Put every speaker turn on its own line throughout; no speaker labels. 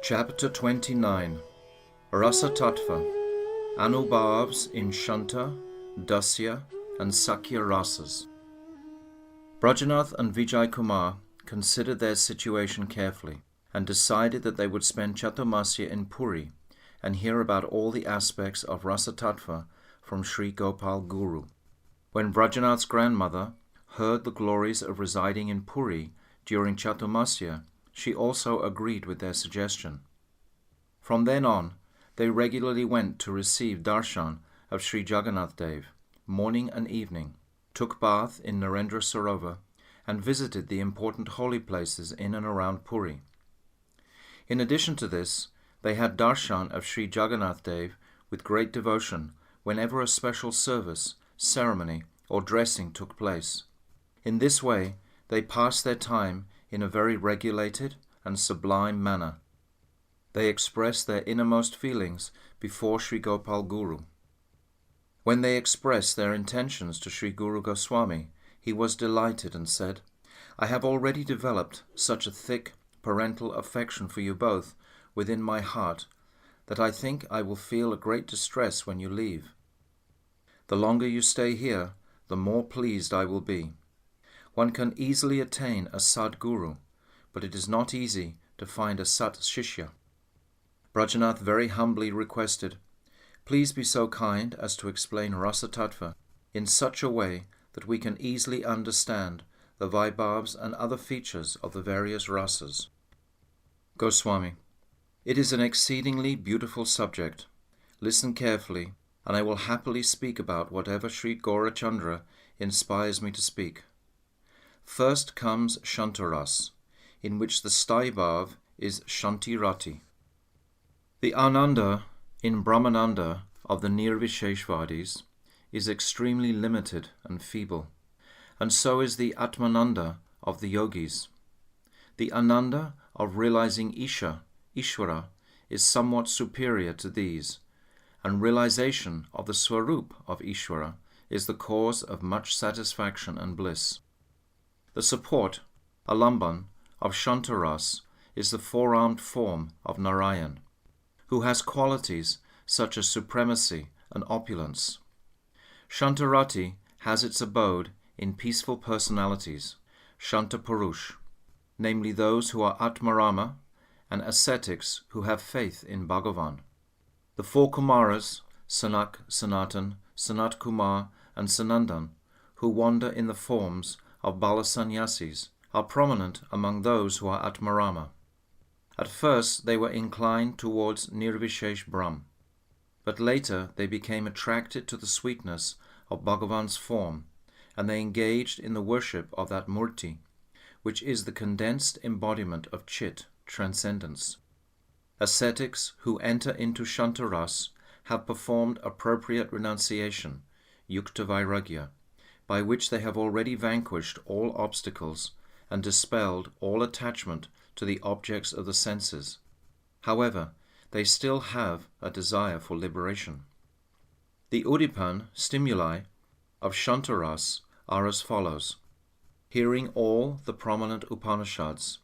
Chapter 29. Rasa-Tattva, Anubhavas in Shanta, Dasya and Sakhya-Rasas. Brajanath and Vijay Kumar considered their situation carefully and decided that they would spend Chaturmasya in Puri and hear about all the aspects of Rasa-Tattva from Sri Gopal Guru. When Brajanath's grandmother heard the glories of residing in Puri during Chaturmasya, she also agreed with their suggestion. From then on, they regularly went to receive darshan of Sri Jagannath Dev, morning and evening, took bath in Narendra Sarovar, and visited the important holy places in and around Puri. In addition to this, they had darshan of Sri Jagannath Dev with great devotion whenever a special service, ceremony, or dressing took place. In this way, they passed their time in a very regulated and sublime manner. They expressed their innermost feelings before Sri Gopal Guru. When they expressed their intentions to Sri Guru Goswami, he was delighted and said, "I have already developed such a thick parental affection for you both within my heart that I think I will feel a great distress when you leave. The longer you stay here, the more pleased I will be. One can easily attain a Sadguru, but it is not easy to find a Sat Shishya." Brajanath very humbly requested, "Please be so kind as to explain Rasa-Tattva in such a way that we can easily understand the Vaibhavas and other features of the various rasas." Goswami: "It is an exceedingly beautiful subject. Listen carefully, and I will happily speak about whatever Sri Gaurachandra inspires me to speak. First comes Shantaras, in which the Staibhav is Shantirati. The Ananda in Brahmananda of the Nirvisheshvadis is extremely limited and feeble, and so is the Atmananda of the Yogis. The Ananda of realizing Isha, Ishvara, is somewhat superior to these, and realization of the Swarup of Ishvara is the cause of much satisfaction and bliss. The support, Alamban, of Shantaras is the four-armed form of Narayana, who has qualities such as supremacy and opulence. Shantarati has its abode in peaceful personalities, Shantapurush, namely those who are Atmarama and ascetics who have faith in Bhagavan. The four Kumaras, Sanak, Sanatan, Sanat Kumar, and Sanandan, who wander in the forms of Balasanyasis, are prominent among those who are Atmarama. At first they were inclined towards Nirvishesh Brahm, but later they became attracted to the sweetness of Bhagavan's form, and they engaged in the worship of that Murti, which is the condensed embodiment of Chit, transcendence. Ascetics who enter into Shantaras have performed appropriate renunciation, Yukta Vairagya, by which they have already vanquished all obstacles and dispelled all attachment to the objects of the senses. However, they still have a desire for liberation. The Udipan stimuli of Shantaras are as follows: hearing all the prominent Upanishads,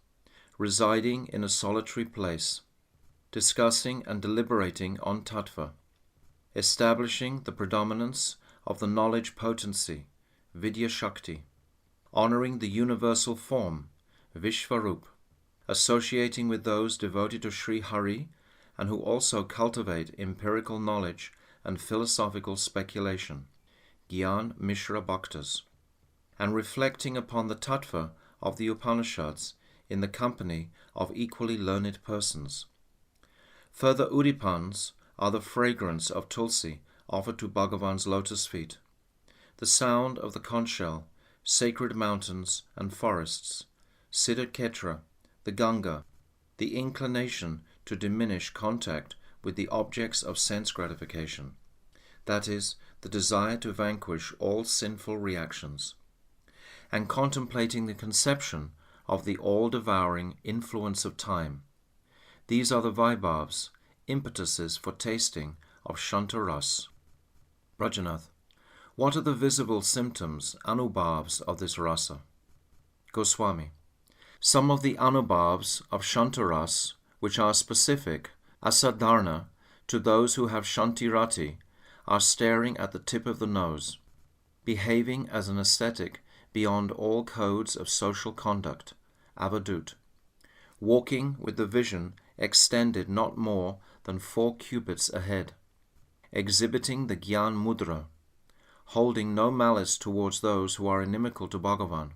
residing in a solitary place, discussing and deliberating on Tattva, establishing the predominance of the knowledge potency, Vidya Shakti, honoring the universal form, Vishvarup, associating with those devoted to Sri Hari and who also cultivate empirical knowledge and philosophical speculation, Gyan Mishra Bhaktas, and reflecting upon the tattva of the Upanishads in the company of equally learned persons. Further Udipans are the fragrance of Tulsi offered to Bhagavan's lotus feet, the sound of the conch shell, sacred mountains and forests, Siddhaketra, the Ganga, the inclination to diminish contact with the objects of sense gratification, that is, the desire to vanquish all sinful reactions, and contemplating the conception of the all-devouring influence of time. These are the Vaibhavas, impetuses for tasting of Shantaras. Brajanath: what are the visible symptoms, Anubhavas, of this rasa? Goswami: some of the Anubhavas of Shantaras which are specific, asadharna, to those who have shantirati, are staring at the tip of the nose, behaving as an ascetic beyond all codes of social conduct, avadut, walking with the vision extended not more than 4 cubits ahead, exhibiting the Gyan Mudra, holding no malice towards those who are inimical to Bhagavan,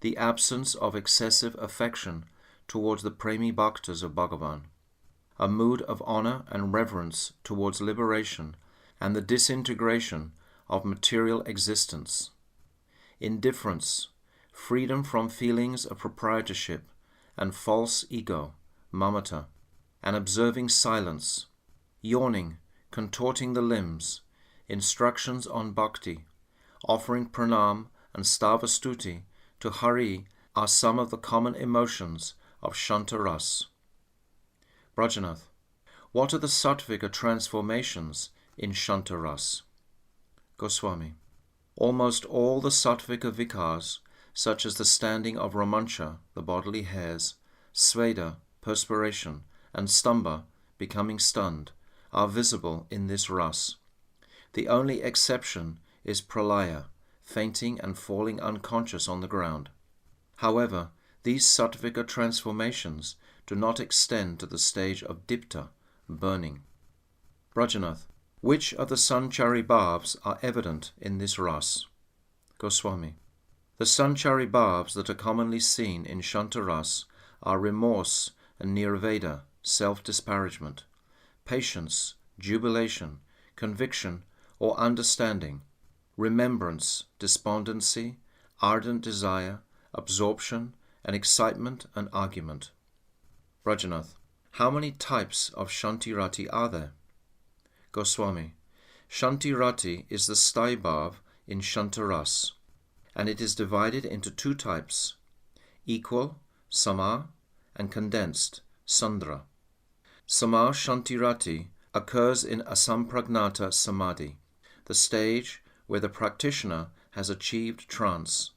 the absence of excessive affection towards the Premi Bhaktas of Bhagavan, a mood of honor and reverence towards liberation and the disintegration of material existence, indifference, freedom from feelings of proprietorship and false ego, mamata, and observing silence, yawning, contorting the limbs, instructions on bhakti, offering pranam and stavastuti to Hari are some of the common emotions of Shantaras. Brajanath, what are the sattvika transformations in Shantaras? Goswami, almost all the sattvika vikars, such as the standing of romancha, the bodily hairs, sveda, perspiration, and stamba, becoming stunned, are visible in this ras. The only exception is pralaya, fainting and falling unconscious on the ground. However, these sattvika transformations do not extend to the stage of dipta, burning. Brajanath, which of the sanchari bhavs are evident in this ras? Goswami, the sanchari bhavs that are commonly seen in Shantaras are remorse and nirveda, self-disparagement, patience, jubilation, conviction or understanding, remembrance, despondency, ardent desire, absorption, and excitement and argument. Brajanath, how many types of Shantirati are there? Goswami, Shantirati is the sthai bhav in Shantaras, and it is divided into 2 types, equal, sama, and condensed, sandra. Sama Shantirati occurs in asampragnata samadhi, the stage where the practitioner has achieved trance,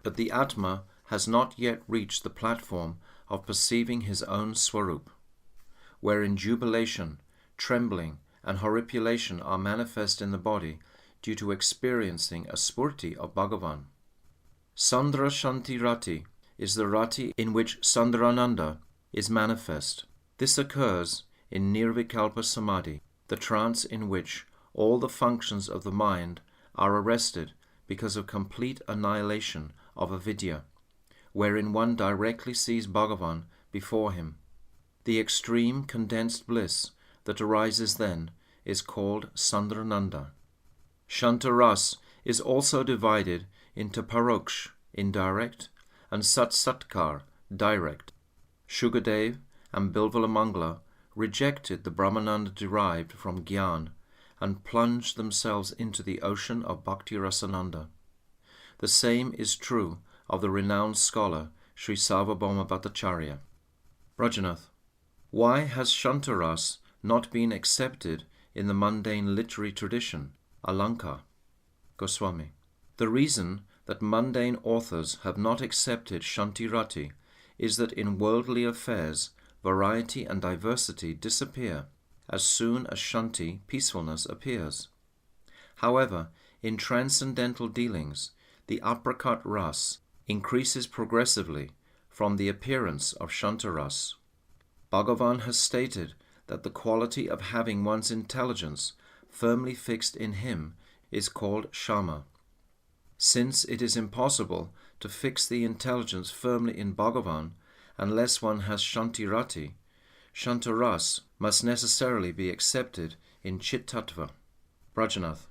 but the Atma has not yet reached the platform of perceiving his own swarup, wherein jubilation, trembling, and horripilation are manifest in the body due to experiencing a spurti of Bhagavan. Sandra Shanti Rati is the rati in which Sandrananda is manifest. This occurs in Nirvikalpa Samadhi, the trance in which all the functions of the mind are arrested because of complete annihilation of avidya, wherein one directly sees Bhagavan before him. The extreme condensed bliss that arises then is called Sandrananda. Shantaras is also divided into Paroksh, indirect, and Sat-Satkar, direct. Shukadev and Bilvalamangala rejected the Brahmananda derived from Gyan and plunged themselves into the ocean of Bhakti Rasananda. The same is true of the renowned scholar Sri Sarvabhauma Bhattacharya. Brajanath, why has Shantaras not been accepted in the mundane literary tradition, Alanka? Goswami, the reason that mundane authors have not accepted Shantirati is that in worldly affairs variety and diversity disappear as soon as Shanti, peacefulness, appears. However, in transcendental dealings, the apricot ras increases progressively from the appearance of Shantaras. Bhagavan has stated that the quality of having one's intelligence firmly fixed in him is called Shama. Since it is impossible to fix the intelligence firmly in Bhagavan unless one has Shantirati, Shantaras must necessarily be accepted in Chit-Tattva. Brajanath,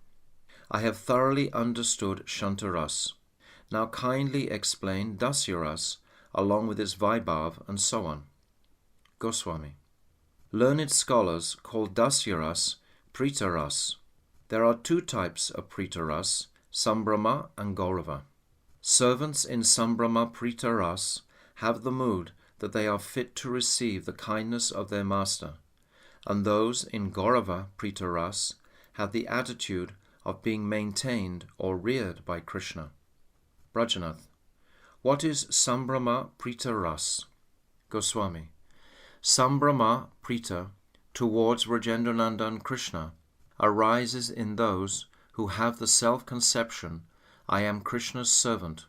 I have thoroughly understood Shantaras. Now kindly explain Dasya-Ras along with its Vaibhav and so on. Goswami, learned scholars call Dasya-Ras Prita-Ras. There are 2 types of Prita-Ras, Sambrama and Gaurava. Servants in Sambrama Prita-Ras have the mood that they are fit to receive the kindness of their master, and those in Gaurava Prita-Ras have the attitude of being maintained or reared by Krishna. Brajanath, what is Sambrama Prita-Ras? Goswami, Sambrahma Prita towards Rajendranandan Krishna arises in those who have the self-conception, I am Krishna's servant.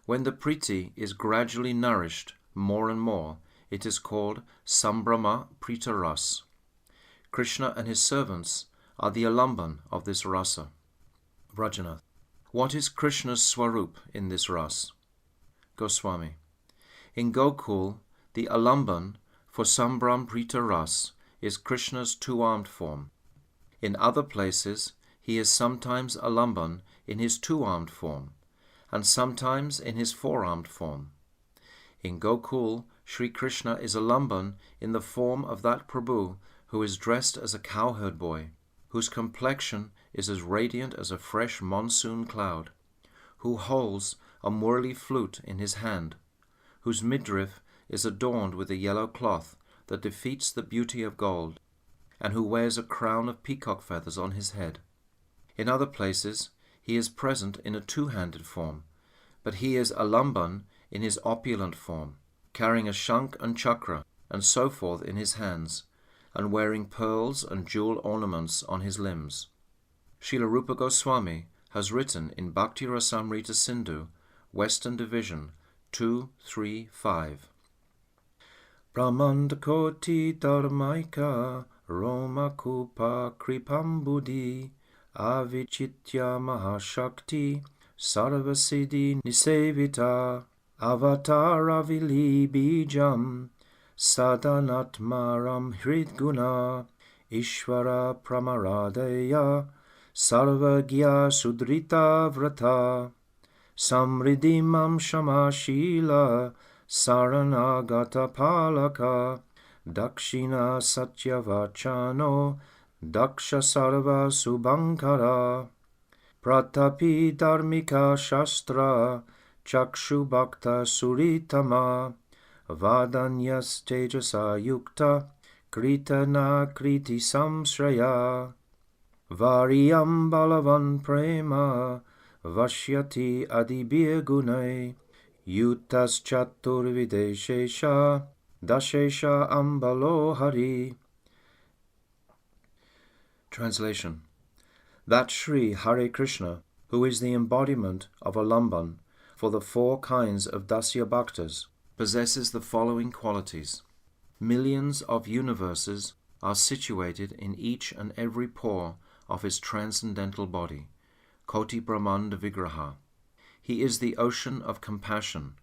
When the Priti is gradually nourished more and more, it is called Sambrahma Prita Ras. Krishna and his servants are the alamban of this rasa. Vrajanath. What is Krishna's swarup in this ras? Goswami. In Gokul, the alamban for Sambram Prita Ras is Krishna's two-armed form. In other places, he is sometimes alamban in his two-armed form, and sometimes in his four-armed form. In Gokul, Sri Krishna is alamban in the form of that Prabhu who is dressed as a cowherd boy, whose complexion is as radiant as a fresh monsoon cloud, who holds a murli flute in his hand, whose midriff is adorned with a yellow cloth that defeats the beauty of gold, and who wears a crown of peacock feathers on his head. In other places he is present in a two-handed form, but he is alamban in his opulent form, carrying a shank and chakra and so forth in his hands, and wearing pearls and jewel ornaments on his limbs. Srila Rupa Goswami has written in Bhakti Rasamrita Sindhu, Western Division, 235. Brahmandakoti dharmaika Roma Kupa Kripambudi Avichitya Mahashakti Sarvasiddhi Nisevita Avataravili Bijam Sadanatmaram Hridguna Ishvara Pramaradaya Sarvagya Sudrita Vrata Samridimam Shamashila Saranagata Palaka Dakshina Satyavachano Daksha Sarva Subhankara Pratapi Dharmika Shastra Chakshu Bhakta Suritama Vadanyas Tejasa Yukta Kritana Kriti Samsraya Variyam Balavan Prema Vashyati Adibir Gunai Yutas Chaturvideshesha Dashesha Ambalo Hari. Translation. That Sri Hare Krishna, who is the embodiment of alamban for the four kinds of Dasya Bhaktas, possesses the following qualities. Millions of universes are situated in each and every pore of his transcendental body, Koti Brahmanda Vigraha. He is the ocean of compassion,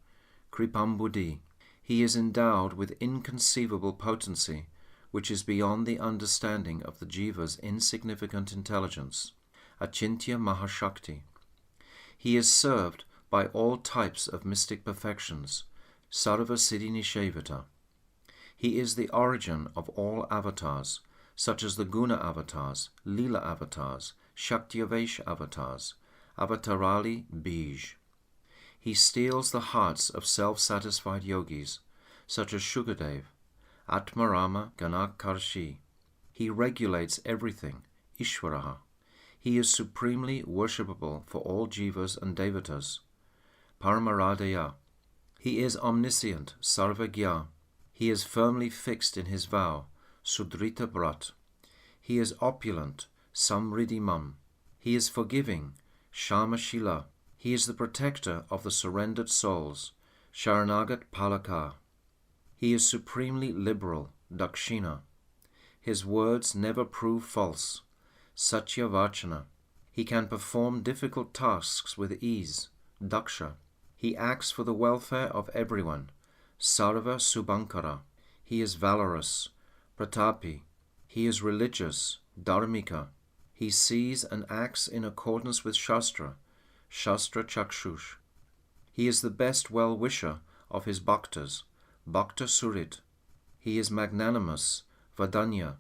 Kripambudi. He is endowed with inconceivable potency, which is beyond the understanding of the jiva's insignificant intelligence, Achintya Mahashakti. He is served by all types of mystic perfections, Sarva Siddhi Nishevita. He is the origin of all avatars, such as the Guna avatars, Lila avatars, Shaktiyavesh avatars, Avatarali Bij. He steals the hearts of self-satisfied yogis, such as Shukadev, Atmarama Ganakarshi. He regulates everything, Ishvaraha. He is supremely worshipable for all jivas and devatas, Paramaradaya. He is omniscient, Sarvagya. He is firmly fixed in his vow, Sudrita Brat. He is opulent, Samridimam. He is forgiving, Shamashila. He is the protector of the surrendered souls, Sharanagat Palaka. He is supremely liberal, Dakshina. His words never prove false, Satyavachana. He can perform difficult tasks with ease, Daksha. He acts for the welfare of everyone, Sarva Subhankara. He is valorous, Pratapi. He is religious, Dharmika. He sees and acts in accordance with Shastra, Shastra Chakshush. He is the best well-wisher of his bhaktas, Bhakta Surit. He is magnanimous, Vadanya.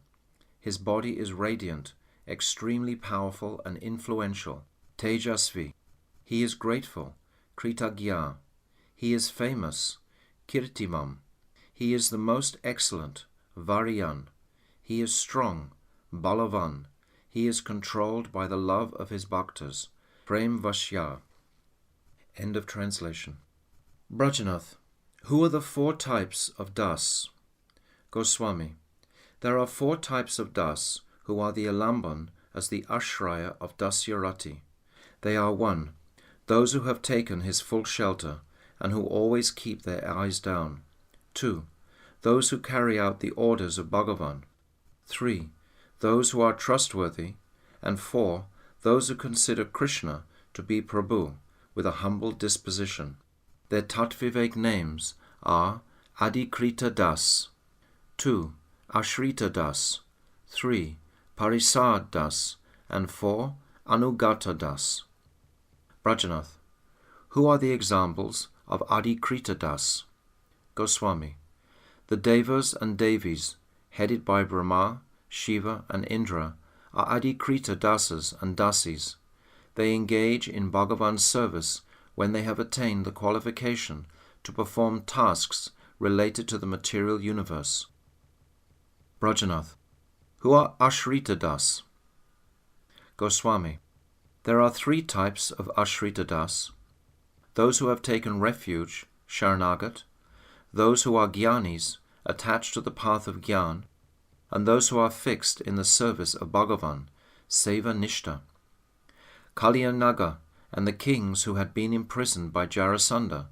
His body is radiant, extremely powerful and influential, Tejasvi. He is grateful, Kritagya. He is famous, Kirtimam. He is the most excellent, Variyan. He is strong, Balavan. He is controlled by the love of his bhaktas, Prem Vashya. End of translation. Brajanath. Who are the four types of Das? Goswami. There are 4 types of Das who are the Alamban as the Ashraya of Dasyarati. They are 1. Those who have taken his full shelter and who always keep their eyes down. 2. Those who carry out the orders of Bhagavan. 3. Those who are trustworthy. And 4. Those who consider Krishna to be Prabhu with a humble disposition. Their Tatvivek names are Adikrita Das, 2. Ashrita Das, 3. Parisad Das, and 4. Anugata Das. Brajanath. Who are the examples of Adikrita Das? Goswami. The Devas and Devis, headed by Brahma, Shiva, and Indra, are Adikrita Dasas and Dasis. They engage in Bhagavan's service when they have attained the qualification to perform tasks related to the material universe. Brajanath. Who are Ashrita Das? Goswami. There are 3 types of Ashrita Das: those who have taken refuge, Sharanagat; those who are Gyanis, attached to the path of Gyan; and those who are fixed in the service of Bhagavan, Seva Nishta. Kalyanaga and the kings who had been imprisoned by Jarasandha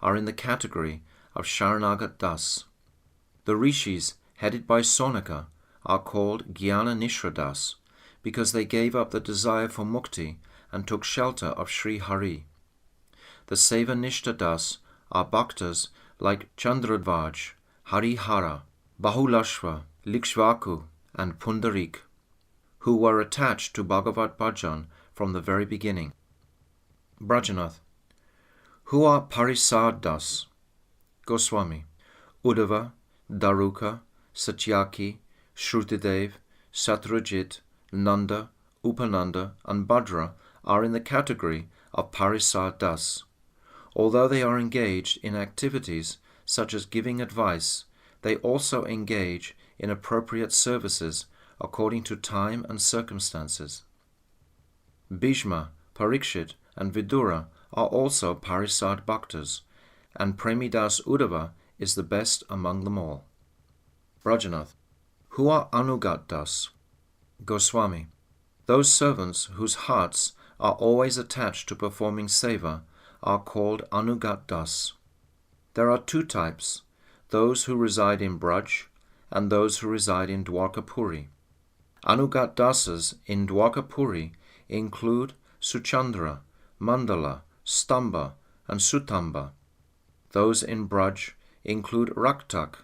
are in the category of Sharanagat Das. The rishis, headed by Sonaka, are called Jnana Nishra Das, because they gave up the desire for mukti and took shelter of Sri Hari. The Seva Nishta Das are bhaktas like Chandradvaj, Harihara, Bahulashva, Likshvaku, and Pundarik, who were attached to Bhagavad Bhajan from the very beginning. Brajanath. Who are Parisad Das? Goswami. Uddhava, Daruka, Satyaki, Shrutidev, Satrajit, Nanda, Upananda, and Bhadra are in the category of Parisad Das. Although they are engaged in activities such as giving advice, they also engage in appropriate services according to time and circumstances. Bhishma, Parikshit, and Vidura are also Parisad Bhaktas, and Premidas Uddhava is the best among them all. Brajanath. Who are Anugat Das? Goswami. Those servants whose hearts are always attached to performing seva are called Anugat Das. There are 2 types, those who reside in Braj and those who reside in Dwarkapuri. Anugat Dasas in Dwarkapuri include Suchandra, Mandala, Stamba, and Sutamba. Those in Braj include Raktak,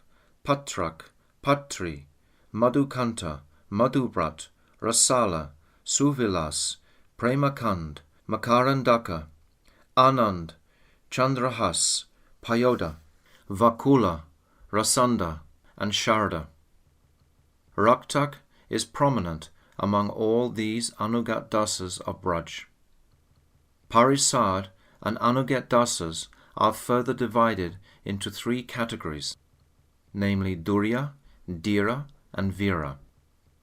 Patrak, Patri, Madhukanta, Madhubrat, Rasala, Suvilas, Premakand, Makarandaka, Anand, Chandrahas, Payoda, Vakula, Rasanda, and Sharda. Raktak is prominent among all these Anugat Dasas of Braj. Parisad and Anugat Dasas are further divided into 3 categories, namely Durya, Dhira, and Vira.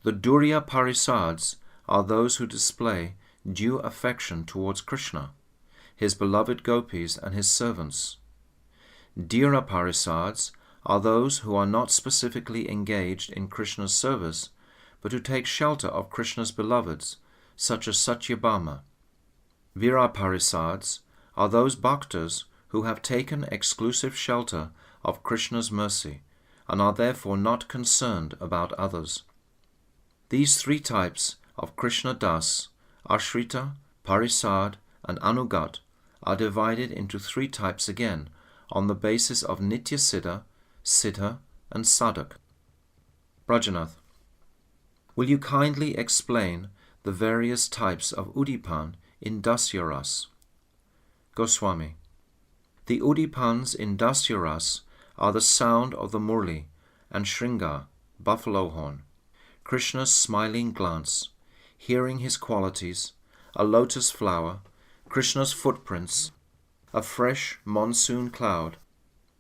The Durya Parisads are those who display due affection towards Krishna, his beloved gopis, and his servants. Dhira Parisads are those who are not specifically engaged in Krishna's service, but who take shelter of Krishna's beloveds, such as Satyabhama. Vira Parisads are those bhaktas who have taken exclusive shelter of Krishna's mercy and are therefore not concerned about others. These 3 types of Krishna Das, Ashrita, Parisad, and Anugat, are divided into 3 types again on the basis of Nitya Siddha, Siddha, and Sadhak. Brajanath. Will you kindly explain the various types of Udipan in Dasya-Ras? Goswami. The Udipans in Dasya-Ras are the sound of the Murli and Shringa, buffalo horn, Krishna's smiling glance, hearing his qualities, a lotus flower, Krishna's footprints, a fresh monsoon cloud,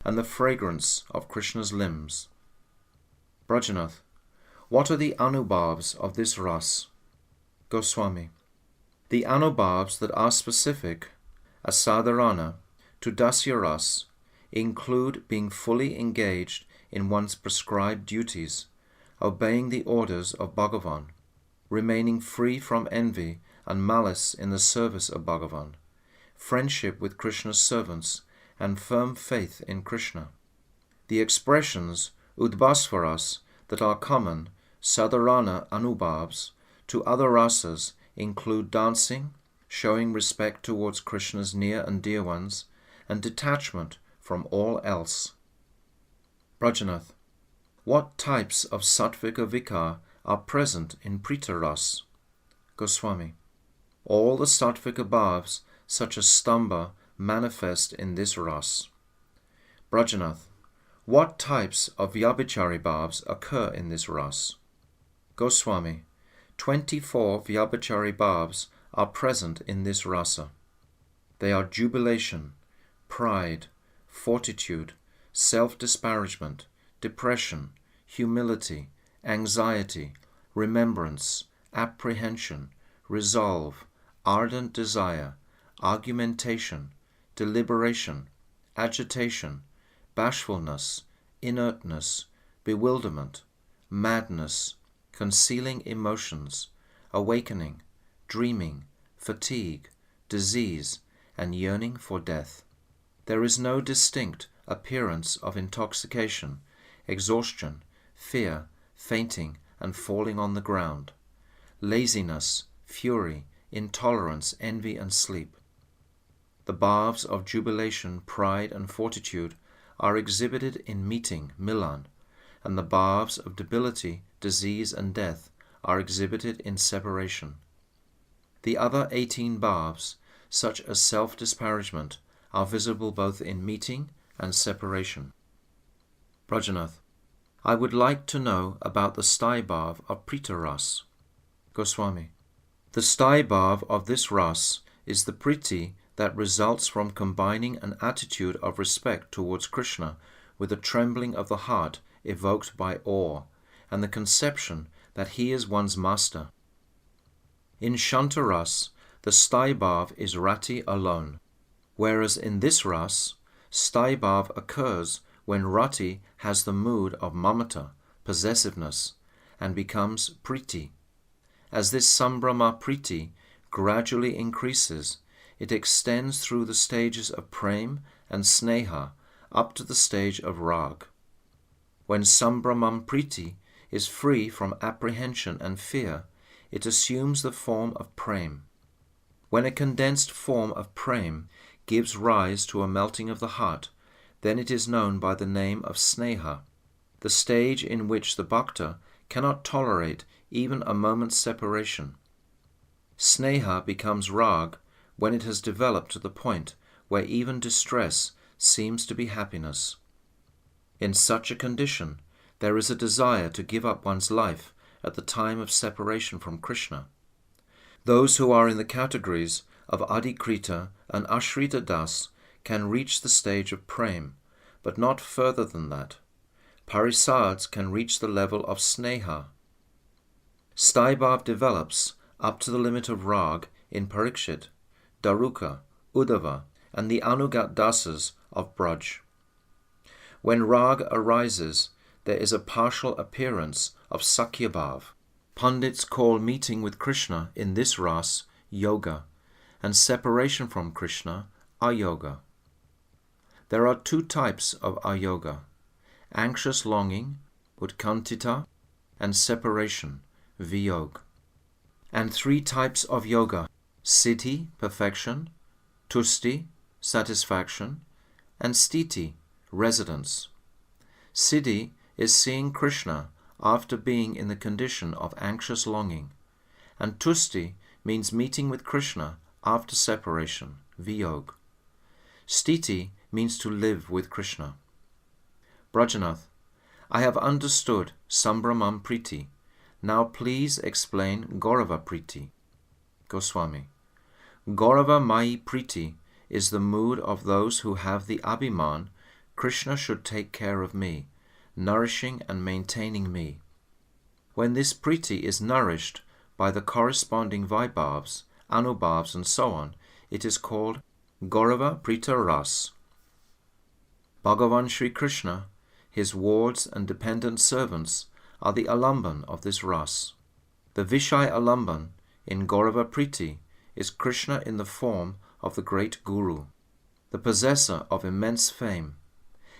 and the fragrance of Krishna's limbs. Brajanath. What are the Anubhavas of this ras? Goswami. The Anubhavas that are specific, as sadharana, to Dasya Ras include being fully engaged in one's prescribed duties, obeying the orders of Bhagavan, remaining free from envy and malice in the service of Bhagavan, friendship with Krishna's servants, and firm faith in Krishna. The expressions Udbhasvaras that are common, Sadharana Anubhavas, to other rasas include dancing, showing respect towards Krishna's near and dear ones, and detachment from all else. Prajnath, what types of sattvika vikar are present in Prita Ras? Goswami, all the sattvika bhavs such as stamba manifest in this ras. Prajnath, what types of vyabhichari bhavs occur in this ras? Goswami, 24 vyabhichari bhavs are present in this rasa. They are jubilation, pride, fortitude, self-disparagement, depression, humility, anxiety, remembrance, apprehension, resolve, ardent desire, argumentation, deliberation, agitation, bashfulness, inertness, bewilderment, madness, concealing emotions, awakening, dreaming, fatigue, disease, and yearning for death. There is no distinct appearance of intoxication, exhaustion, fear, fainting, and falling on the ground, laziness, fury, intolerance, envy, and sleep. The bhavs of jubilation, pride, and fortitude are exhibited in meeting, milan, and the bhavs of debility, disease, and death are exhibited in separation. The other 18 bhavs, such as self-disparagement, are visible both in meeting and separation. Prajnath, I would like to know about the sthai bhav of Prita Ras. Goswami, the sthai bhav of this ras is the priti that results from combining an attitude of respect towards Krishna with a trembling of the heart evoked by awe, and the conception that he is one's master. In Shantaras, the sthai bhav is rati alone, whereas in this ras, sthai bhav occurs when rati has the mood of mamata, possessiveness, and becomes priti. As this sambrama priti gradually increases, it extends through the stages of prem and sneha up to the stage of rag. When sambramam priti is free from apprehension and fear, it assumes the form of prem. When a condensed form of prem gives rise to a melting of the heart, then it is known by the name of sneha, the stage in which the bhakta cannot tolerate even a moment's separation. Sneha becomes rag when it has developed to the point where even distress seems to be happiness. In such a condition, there is a desire to give up one's life at the time of separation from Krishna. Those who are in the categories of Adhikrita and Ashrita Das can reach the stage of prem, but not further than that. Parisads can reach the level of sneha. Sthai bhav develops up to the limit of rag in Parikshit, Daruka, Uddhava, and the Anugat Dasas of Braj. When rag arises, there is a partial appearance of Sakhya bhav. Pandits call meeting with Krishna in this ras yoga, and separation from Krishna ayoga. There are 2 types of ayoga: anxious longing, utkantita, and separation, viyog. And 3 types of yoga: siddhi, perfection; tusti, satisfaction; and sthiti, residence. Siddhi is seeing Krishna after being in the condition of anxious longing, and tusti means meeting with Krishna after separation, viyog. Sthiti means to live with Krishna. Brajanath, I have understood Sambramam Priti. Now please explain Gaurava Priti. Goswami, Gaurava Mai Priti is the mood of those who have the abhiman, Krishna should take care of me, nourishing and maintaining me. When this priti is nourished by the corresponding vaibhavs, anubhavs, and so on, it is called Gaurava Prita Ras. Bhagavan Sri Krishna, his wards and dependent servants are the alamban of this ras. The Vishai alamban in Gaurava Priti is Krishna in the form of the great Guru, the possessor of immense fame,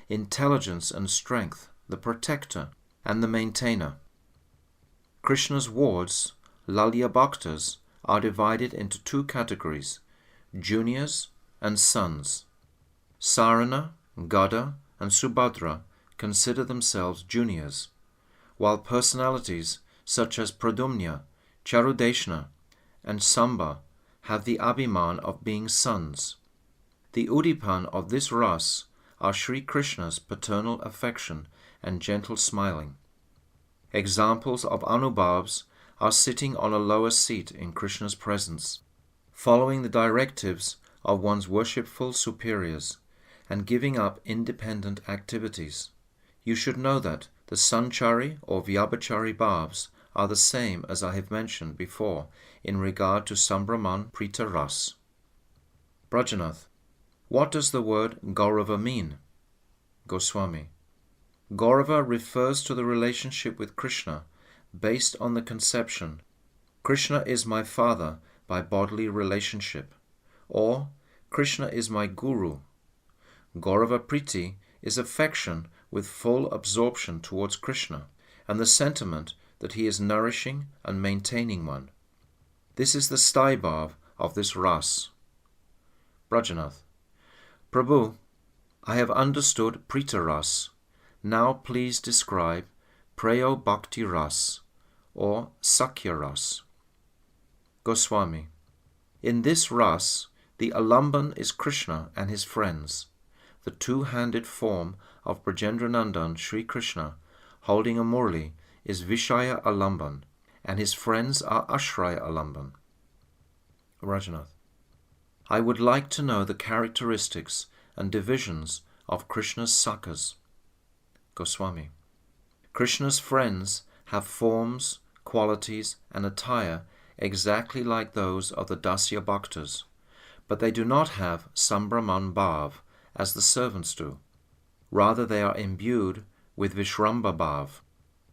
intelligence and strength, the protector and the maintainer. Krishna's wards, Lalya Bhaktas, are divided into two categories, juniors and sons. Sarana, Gada, and Subhadra consider themselves juniors, while personalities such as Pradumna, Charudeshna, and Samba have the abhiman of being sons. The Udipan of this ras are Sri Krishna's paternal affection and gentle smiling. Examples of Anubhavas are sitting on a lower seat in Krishna's presence, following the directives of one's worshipful superiors, and giving up independent activities. You should know that the Sanchari or Vyabhachari Bhavs are the same as I have mentioned before in regard to Sambrahman Prita Ras. Brajanath, what does the word Gaurava mean? Goswami, Gaurava refers to the relationship with Krishna based on the conception, Krishna is my father by bodily relationship, or Krishna is my guru. Gaurava Priti is affection with full absorption towards Krishna, and the sentiment that he is nourishing and maintaining one. This is the Staibhav of this ras. Brajanath, Prabhu, I have understood Prita Ras. Now please describe Preyo Bhakti Ras, or Sakhya-Ras. Goswami, in this ras, the alamban is Krishna and his friends, the two-handed form of Brajendranandan Sri Krishna holding a murli is Vishaya alamban, and his friends are Ashraya alamban. Rajanath, I would like to know the characteristics and divisions of Krishna's sakhas. Goswami, Krishna's friends have forms, qualities, and attire exactly like those of the Dasya Bhaktas, but they do not have Sambrahman Bhav as the servants do. Rather, they are imbued with Vishramba Bhav.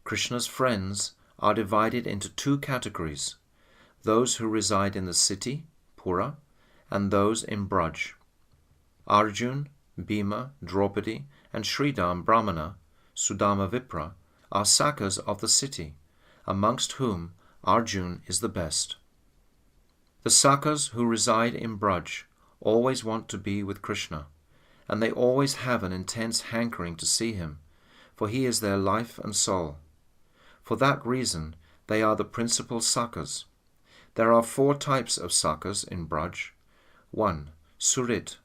Krishna's friends are divided into two categories, those who reside in the city, Pura, and those in Braj. Arjun, Bhima, Draupadi, and Sridham Brahmana, Sudama Vipra, are sakhas of the city, amongst whom Arjun is the best. The sakhas who reside in Braj always want to be with Krishna, and they always have an intense hankering to see him, for he is their life and soul. For that reason, they are the principal sakhas. There are 4 types of sakhas in Braj. 1. Surit.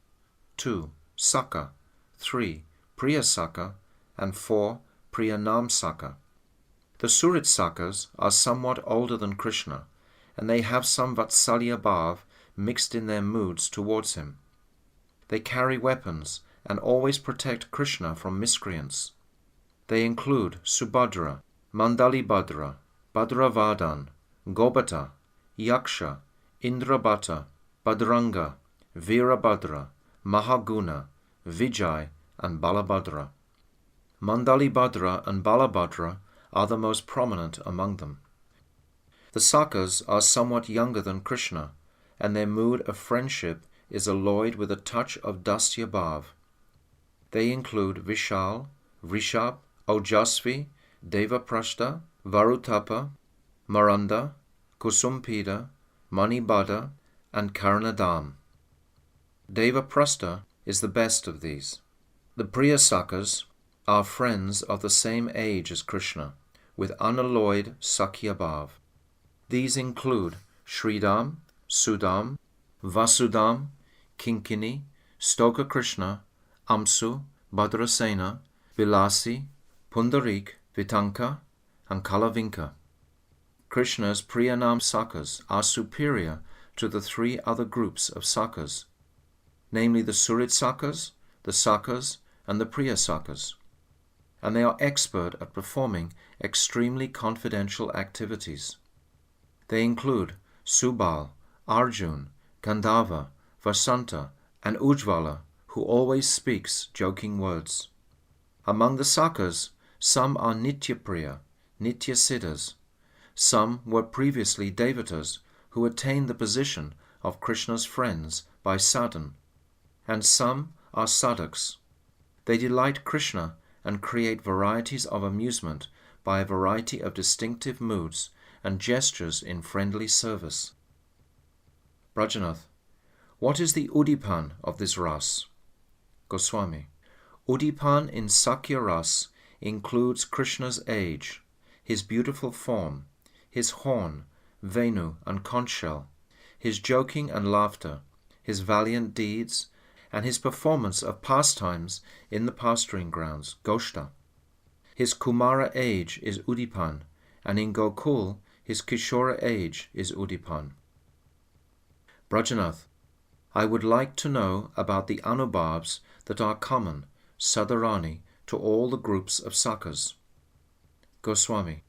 2. Sakha. 3. Priya Sakha. And 4. Priyanam Sakha. The Surit sakhas are somewhat older than Krishna, and they have some Vatsalya Bhav mixed in their moods towards him. They carry weapons and always protect Krishna from miscreants. They include Subhadra, Mandalibhadra, Bhadravadan, Gobata, Yaksha, Indrabhata, Bhadrangga, Virabhadra, Mahaguna, Vijay, and Balabhadra. Mandalibhadra and Balabhadra are the most prominent among them. The sakhas are somewhat younger than Krishna, and their mood of friendship is alloyed with a touch of Dasya Bhav. They include Vishal, Vrishab, Ojasvi, Devaprashta, Varutapa, Maranda, Kusumpida, Manibhada, and Karnadam. Devaprashta is the best of these. The Priya sakhas are friends of the same age as Krishna, with unalloyed Sakhya Bhav. These include Sridham, Sudam, Vasudam, Kinkini, Stoka Krishna, Amsu, Bhadrasena, Vilasi, Pundarik, Vitanka, and Kalavinka. Krishna's Priyanam sakhas are superior to the 3 other groups of sakhas, namely the Surit sakhas, the sakhas, and the Priya sakhas, and they are expert at performing extremely confidential activities. They include Subal, Arjun, Gandhava, Vasanta, and Ujvala, who always speaks joking words. Among the Sakhas, some are Nitya-priya, Nitya-siddhas. Some were previously devatas who attained the position of Krishna's friends by sadhan, and some are sadhaks. They delight Krishna and create varieties of amusement by a variety of distinctive moods and gestures in friendly service. Prajnath, what is the udipan of this ras? Goswami, udipan in Sakhya-Ras includes Krishna's age, his beautiful form, his horn, venu and conch shell, his joking and laughter, his valiant deeds, and his performance of pastimes in the pasturing grounds, Goshta. His Kumara age is udipan, and in Gokul his Kishora age is udipan. Prajnath, I would like to know about the Anubhavas that are common, Sadharani, to all the groups of Sakhas. Goswami,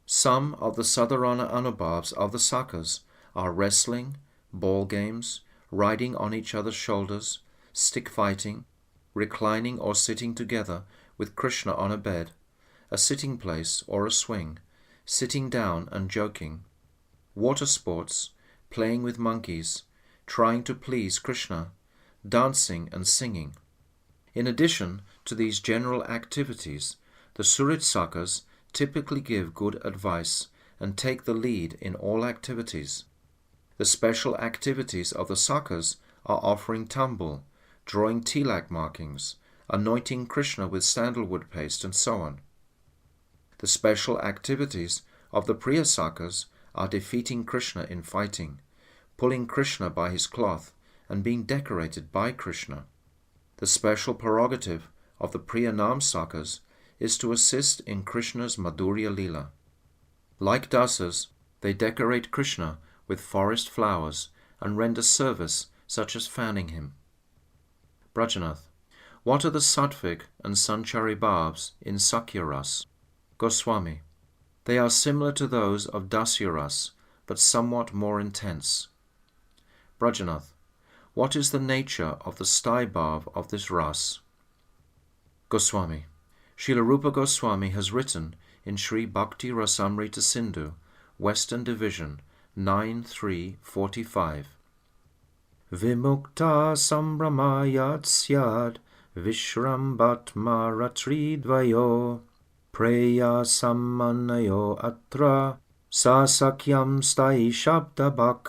some of the Sadharana Anubhavas of the Sakhas are wrestling, ball games, riding on each other's shoulders, stick fighting, reclining or sitting together with Krishna on a bed, a sitting place or a swing, sitting down and joking, water sports, playing with monkeys, trying to please Krishna, dancing and singing. In addition to these general activities, the Surit Sakhas typically give good advice and take the lead in all activities. The special activities of the Sakhas are offering tambul, drawing tilak markings, anointing Krishna with sandalwood paste, and so on. The special activities of the Priya Sakhas are defeating Krishna in fighting, pulling Krishna by his cloth, and being decorated by Krishna. The special prerogative of the Priya Nam Sakhas is to assist in Krishna's Madhurya Leela. Like Dasas, they decorate Krishna with forest flowers and render service such as fanning him. Prajnath, what are the Sattvic and Sanchari Bhavs in Sakhya-Ras? Goswami, they are similar to those of Dasya-Ras, but somewhat more intense. Prajnath, what is the nature of the Sthai Bhav of this Ras? Goswami, Srila Rupa Goswami has written in Sri Bhakti Rasamrita Sindhu, Western Division, 9.3.45, Vimukta sambramayat syad vishrambatma ratridvayo preya sammanayo atra sasakyam stai shabdabak.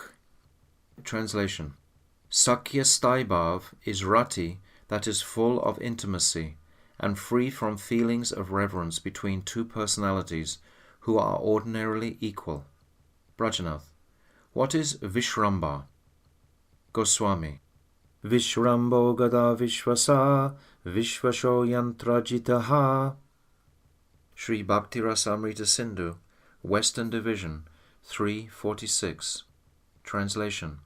Translation. Sakhya Sthai Bhav is rati that is full of intimacy and free from feelings of reverence between two personalities who are ordinarily equal. Prajnath, what is Vishramba? Goswami, Vishrambo gada vishvasa vishvasho yantrajitaha. Sri Bhakti Rasamrita Sindhu, Western Division, 3.46. Translation.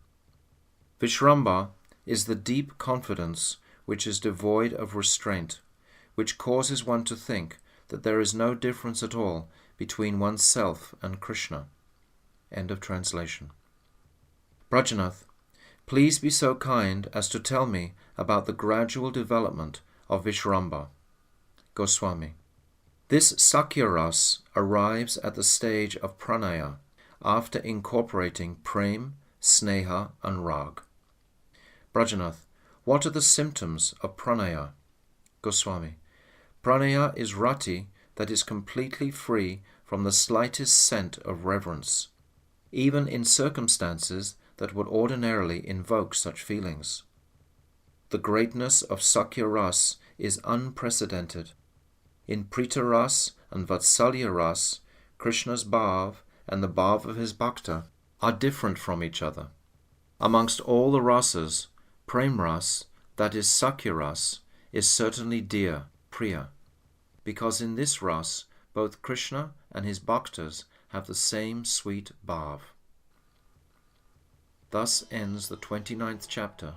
Vishramba is the deep confidence which is devoid of restraint, which causes one to think that there is no difference at all between oneself and Krishna. End of translation. Prajnath, please be so kind as to tell me about the gradual development of Vishramba. Goswami, this Sakhya-Ras arrives at the stage of pranaya after incorporating prem, sneha and rag. Prajnath, what are the symptoms of pranaya? Goswami, pranaya is rati that is completely free from the slightest scent of reverence, even in circumstances that would ordinarily invoke such feelings. The greatness of Sakhya-Ras is unprecedented. In Prita-Ras and Vatsalya-Ras, Krishna's bhav and the bhav of his bhakta are different from each other. Amongst all the rasas, Prem Ras, that is Sakhya-Ras, is certainly dear, priya, because in this ras both Krishna and his bhaktas have the same sweet bhav. Thus ends the 29th chapter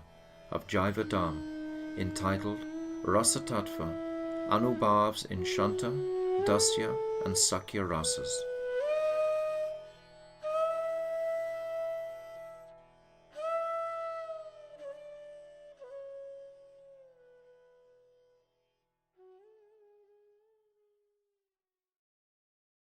of Jaiva-Dharma, entitled Rasa-Tattva, Anubhavas in Shanta, Dasya and Sakhya-Rasas.